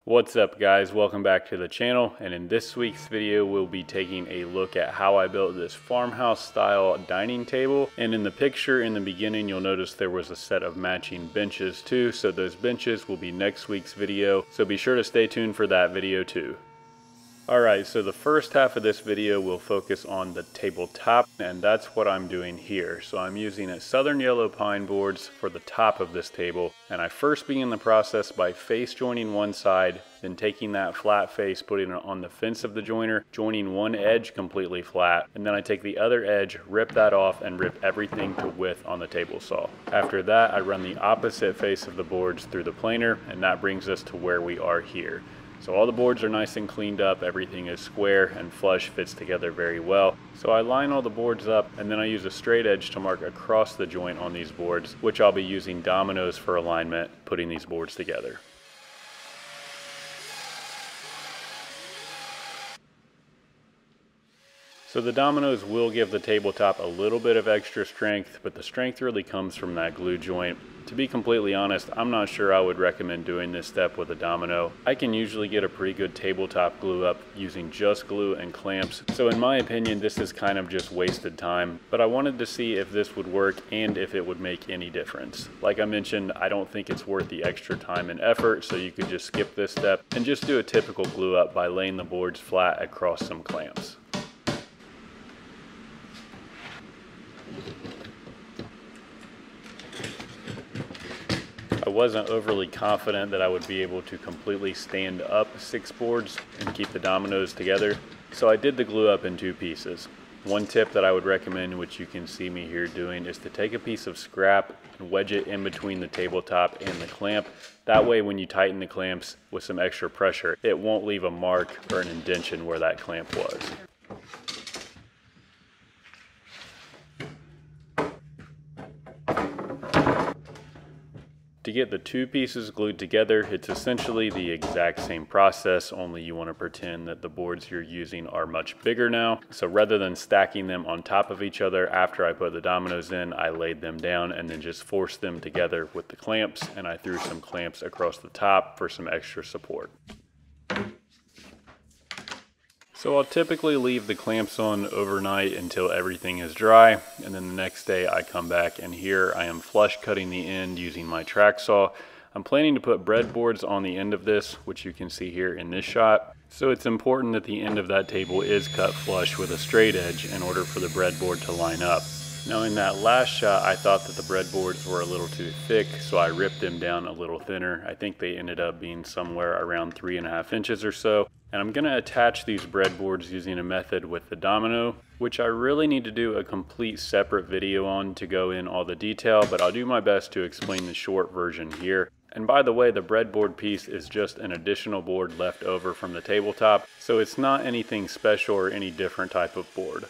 What's up guys, welcome back to the channel, and in this week's video we'll be taking a look at how I built this farmhouse style dining table. And in the picture in the beginning you'll notice there was a set of matching benches too, so those benches will be next week's video, so be sure to stay tuned for that video too. Alright, so the first half of this video will focus on the tabletop, and that's what I'm doing here. So I'm using a southern yellow pine boards for the top of this table, and I first begin the process by face joining one side, then taking that flat face, putting it on the fence of the joiner, joining one edge completely flat, and then I take the other edge, rip that off, and rip everything to width on the table saw. After that, I run the opposite face of the boards through the planer, and that brings us to where we are here. So all the boards are nice and cleaned up, everything is square and flush, fits together very well. So I line all the boards up, and then I use a straight edge to mark across the joint on these boards, which I'll be using Dominoes for alignment, putting these boards together. So the Dominoes will give the tabletop a little bit of extra strength, but the strength really comes from that glue joint. To be completely honest, I'm not sure I would recommend doing this step with a Domino. I can usually get a pretty good tabletop glue up using just glue and clamps, so in my opinion this is kind of just wasted time, but I wanted to see if this would work and if it would make any difference. Like I mentioned, I don't think it's worth the extra time and effort, so you could just skip this step and just do a typical glue up by laying the boards flat across some clamps. I wasn't overly confident that I would be able to completely stand up 6 boards and keep the Dominoes together, so I did the glue up in 2 pieces. One tip that I would recommend, which you can see me here doing, is to take a piece of scrap and wedge it in between the tabletop and the clamp. That way when you tighten the clamps with some extra pressure, it won't leave a mark or an indentation where that clamp was. To get the 2 pieces glued together, it's essentially the exact same process, only you want to pretend that the boards you're using are much bigger now. So rather than stacking them on top of each other after I put the Dominoes in, I laid them down and then just forced them together with the clamps, and I threw some clamps across the top for some extra support. So I'll typically leave the clamps on overnight until everything is dry, and then the next day I come back, and here I am flush cutting the end using my track saw. I'm planning to put breadboards on the end of this, which you can see here in this shot. So it's important that the end of that table is cut flush with a straight edge in order for the breadboard to line up. Now in that last shot, I thought that the breadboards were a little too thick, so I ripped them down a little thinner. I think they ended up being somewhere around 3.5 inches or so. And I'm going to attach these breadboards using a method with the Domino, which I really need to do a complete separate video on to go in all the detail, but I'll do my best to explain the short version here. And by the way, the breadboard piece is just an additional board left over from the tabletop, so it's not anything special or any different type of board.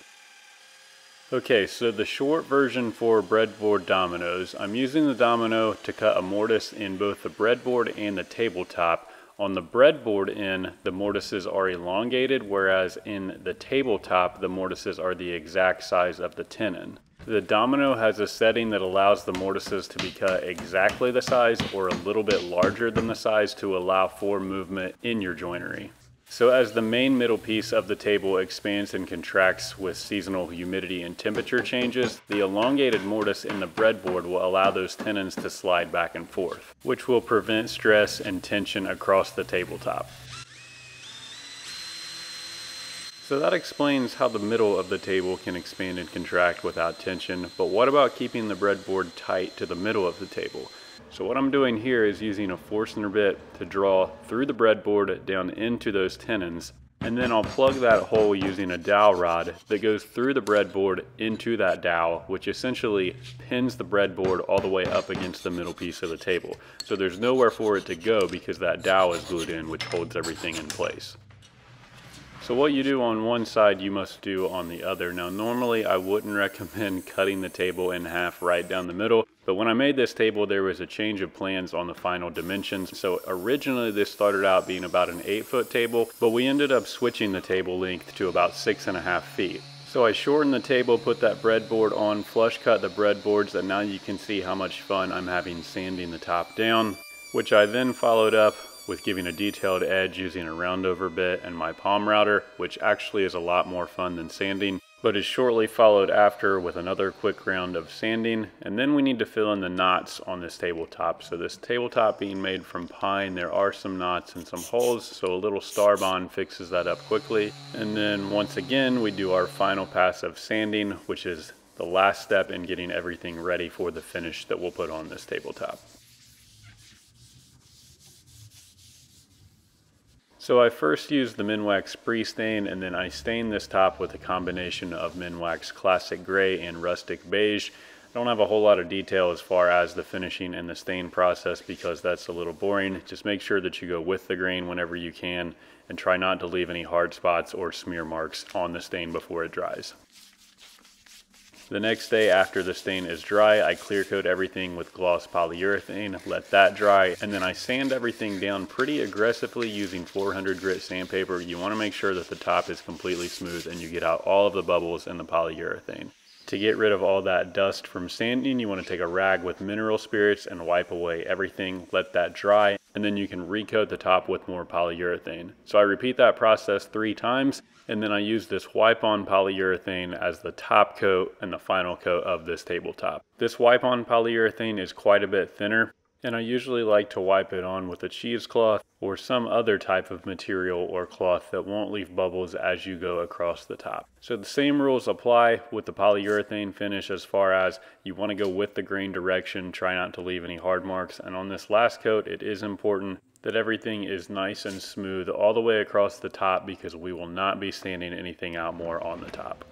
Okay, so the short version for breadboard Dominoes, I'm using the Domino to cut a mortise in both the breadboard and the tabletop. On the breadboard end, the mortises are elongated, whereas in the tabletop, the mortises are the exact size of the tenon. The Domino has a setting that allows the mortises to be cut exactly the size or a little bit larger than the size to allow for movement in your joinery. So as the main middle piece of the table expands and contracts with seasonal humidity and temperature changes, the elongated mortise in the breadboard will allow those tenons to slide back and forth, which will prevent stress and tension across the tabletop. So that explains how the middle of the table can expand and contract without tension, but what about keeping the breadboard tight to the middle of the table? So what I'm doing here is using a Forstner bit to draw through the breadboard down into those tenons, and then I'll plug that hole using a dowel rod that goes through the breadboard into that dowel, which essentially pins the breadboard all the way up against the middle piece of the table. So there's nowhere for it to go because that dowel is glued in, which holds everything in place. So what you do on one side, you must do on the other. Now normally I wouldn't recommend cutting the table in half right down the middle, but when I made this table there was a change of plans on the final dimensions. So originally this started out being about an 8-foot table, but we ended up switching the table length to about 6.5 feet. So I shortened the table, put that breadboard on, flush cut the breadboards, and now you can see how much fun I'm having sanding the top down, which I then followed up with giving a detailed edge using a roundover bit and my palm router, which actually is a lot more fun than sanding, but is shortly followed after with another quick round of sanding. And then we need to fill in the knots on this tabletop. So this tabletop being made from pine, there are some knots and some holes, so a little Star Bond fixes that up quickly. And then once again, we do our final pass of sanding, which is the last step in getting everything ready for the finish that we'll put on this tabletop. So I first used the Minwax pre-stain, and then I stained this top with a combination of Minwax Classic Gray and Rustic Beige. I don't have a whole lot of detail as far as the finishing and the stain process because that's a little boring. Just make sure that you go with the grain whenever you can and try not to leave any hard spots or smear marks on the stain before it dries. The next day after the stain is dry, I clear coat everything with gloss polyurethane, let that dry, and then I sand everything down pretty aggressively using 400 grit sandpaper. You want to make sure that the top is completely smooth and you get out all of the bubbles in the polyurethane. To get rid of all that dust from sanding, you want to take a rag with mineral spirits and wipe away everything, let that dry, and then you can recoat the top with more polyurethane. So I repeat that process 3 times, and then I use this wipe-on polyurethane as the top coat and the final coat of this tabletop. This wipe-on polyurethane is quite a bit thinner, and I usually like to wipe it on with a cheesecloth or some other type of material or cloth that won't leave bubbles as you go across the top. So the same rules apply with the polyurethane finish as far as you want to go with the grain direction, try not to leave any hard marks, and on this last coat it is important that everything is nice and smooth all the way across the top because we will not be sanding anything out more on the top.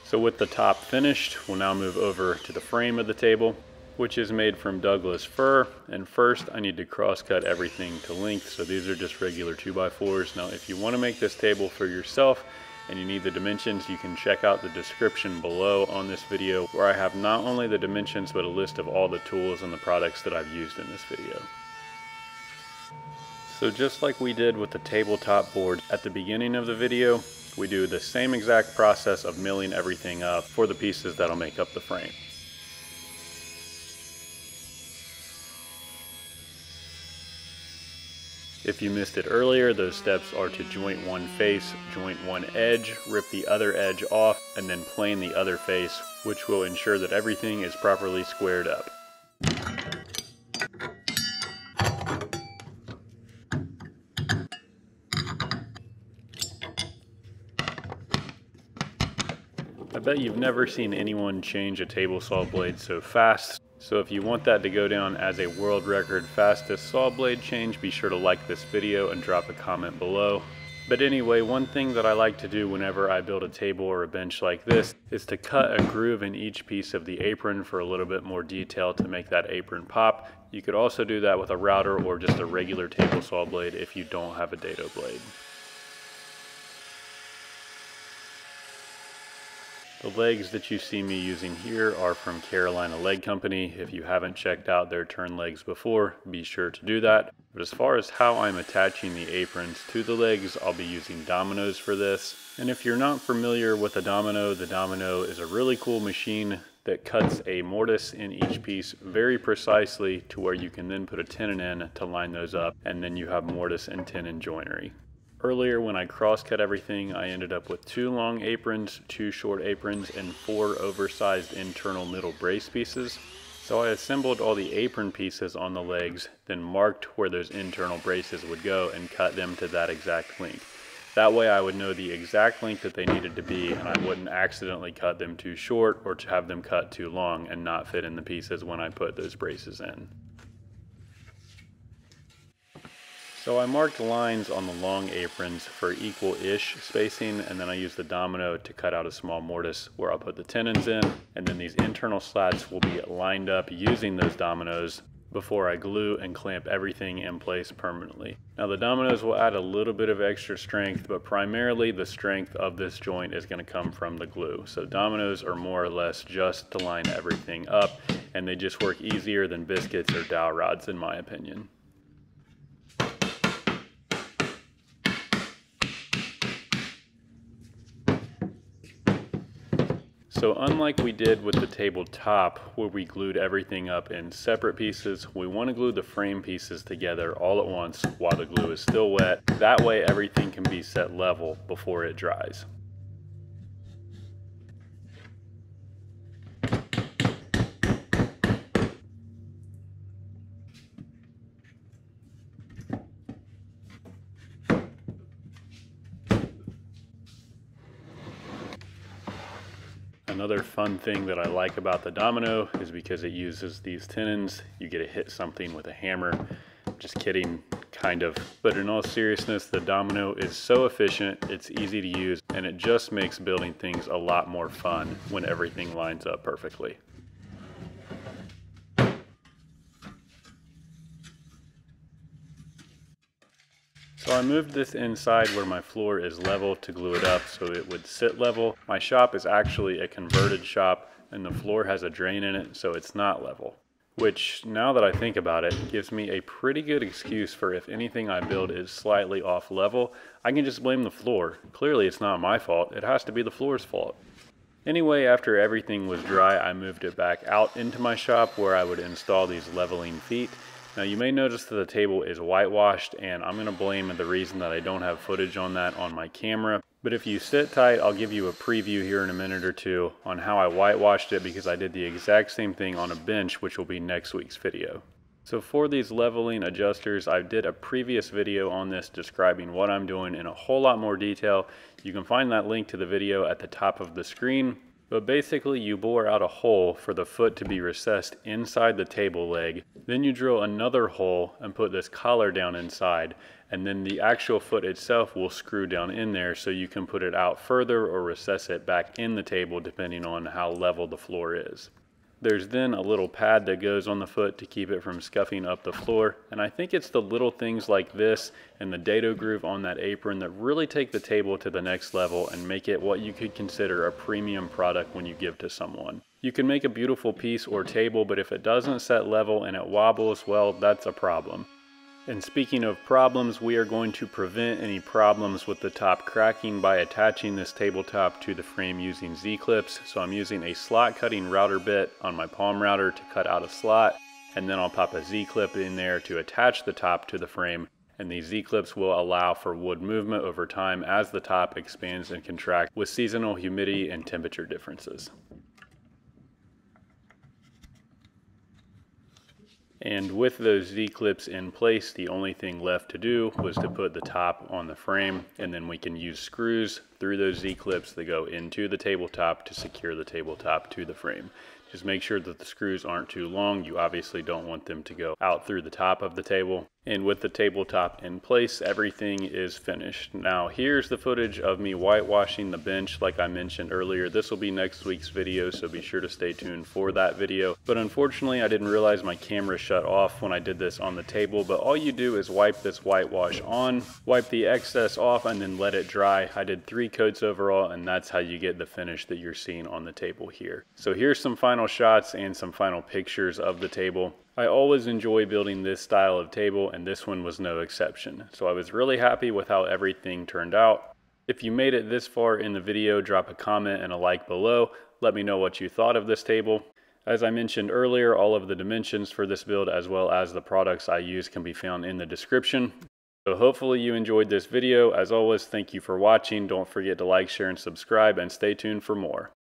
So with the top finished, we'll now move over to the frame of the table, which is made from Douglas fir. And first I need to cross cut everything to length. So these are just regular 2x4s. Now if you want to make this table for yourself and you need the dimensions, you can check out the description below on this video where I have not only the dimensions but a list of all the tools and the products that I've used in this video. So just like we did with the tabletop board at the beginning of the video, we do the same exact process of milling everything up for the pieces that'll make up the frame. If you missed it earlier, those steps are to joint one face, joint one edge, rip the other edge off, and then plane the other face, which will ensure that everything is properly squared up. I bet you've never seen anyone change a table saw blade so fast. So if you want that to go down as a world record fastest saw blade change, be sure to like this video and drop a comment below. But anyway, one thing that I like to do whenever I build a table or a bench like this is to cut a groove in each piece of the apron for a little bit more detail to make that apron pop. You could also do that with a router or just a regular table saw blade if you don't have a dado blade. The legs that you see me using here are from Carolina Leg Company. If you haven't checked out their turn legs before, be sure to do that. But as far as how I'm attaching the aprons to the legs, I'll be using Dominoes for this. And if you're not familiar with the Domino is a really cool machine that cuts a mortise in each piece very precisely to where you can then put a tenon in to line those up, and then you have mortise and tenon joinery. Earlier when I cross-cut everything, I ended up with 2 long aprons, 2 short aprons, and 4 oversized internal middle brace pieces. So I assembled all the apron pieces on the legs, then marked where those internal braces would go and cut them to that exact length. That way I would know the exact length that they needed to be and I wouldn't accidentally cut them too short or to have them cut too long and not fit in the pieces when I put those braces in. So I marked lines on the long aprons for equal-ish spacing, and then I used the Domino to cut out a small mortise where I'll put the tenons in, and then these internal slats will be lined up using those Dominoes before I glue and clamp everything in place permanently. Now the Dominoes will add a little bit of extra strength, but primarily the strength of this joint is going to come from the glue. So Dominoes are more or less just to line everything up, and they just work easier than biscuits or dowel rods in my opinion. So unlike we did with the tabletop where we glued everything up in separate pieces, we want to glue the frame pieces together all at once while the glue is still wet. That way everything can be set level before it dries. Another fun thing that I like about the Domino is because it uses these tenons. You get to hit something with a hammer. Just kidding, kind of. But in all seriousness, the Domino is so efficient, it's easy to use, and it just makes building things a lot more fun when everything lines up perfectly. So I moved this inside where my floor is level to glue it up so it would sit level. My shop is actually a converted shop and the floor has a drain in it, so it's not level. Which, now that I think about it, gives me a pretty good excuse for if anything I build is slightly off level, I can just blame the floor. Clearly it's not my fault, it has to be the floor's fault. Anyway, after everything was dry, I moved it back out into my shop where I would install these leveling feet. Now you may notice that the table is whitewashed, and I'm going to blame the reason that I don't have footage on that on my camera. But if you sit tight, I'll give you a preview here in a minute or two on how I whitewashed it, because I did the exact same thing on a bench, which will be next week's video. So for these leveling adjusters, I did a previous video on this describing what I'm doing in a whole lot more detail. You can find that link to the video at the top of the screen. But basically you bore out a hole for the foot to be recessed inside the table leg. Then you drill another hole and put this collar down inside. And then the actual foot itself will screw down in there so you can put it out further or recess it back in the table depending on how level the floor is. There's then a little pad that goes on the foot to keep it from scuffing up the floor, and I think it's the little things like this and the dado groove on that apron that really take the table to the next level and make it what you could consider a premium product when you give to someone. You can make a beautiful piece or table, but if it doesn't set level and it wobbles, well, that's a problem. And speaking of problems, we are going to prevent any problems with the top cracking by attaching this tabletop to the frame using Z-clips. So I'm using a slot cutting router bit on my palm router to cut out a slot, and then I'll pop a Z-clip in there to attach the top to the frame. And these Z-clips will allow for wood movement over time as the top expands and contracts with seasonal humidity and temperature differences. And with those Z-clips in place, the only thing left to do was to put the top on the frame, and then we can use screws through those Z-clips that go into the tabletop to secure the tabletop to the frame. Just make sure that the screws aren't too long. You obviously don't want them to go out through the top of the table. And with the tabletop in place, everything is finished. Now here's the footage of me whitewashing the bench like I mentioned earlier. This will be next week's video, so be sure to stay tuned for that video. But unfortunately, I didn't realize my camera shut off when I did this on the table, but all you do is wipe this whitewash on, wipe the excess off, and then let it dry. I did 3 coats overall, and that's how you get the finish that you're seeing on the table here. So here's some final shots and some final pictures of the table. I always enjoy building this style of table, and this one was no exception. So I was really happy with how everything turned out. If you made it this far in the video, drop a comment and a like below. Let me know what you thought of this table. As I mentioned earlier, all of the dimensions for this build as well as the products I use can be found in the description. So hopefully you enjoyed this video. As always, thank you for watching. Don't forget to like, share, and subscribe, and stay tuned for more.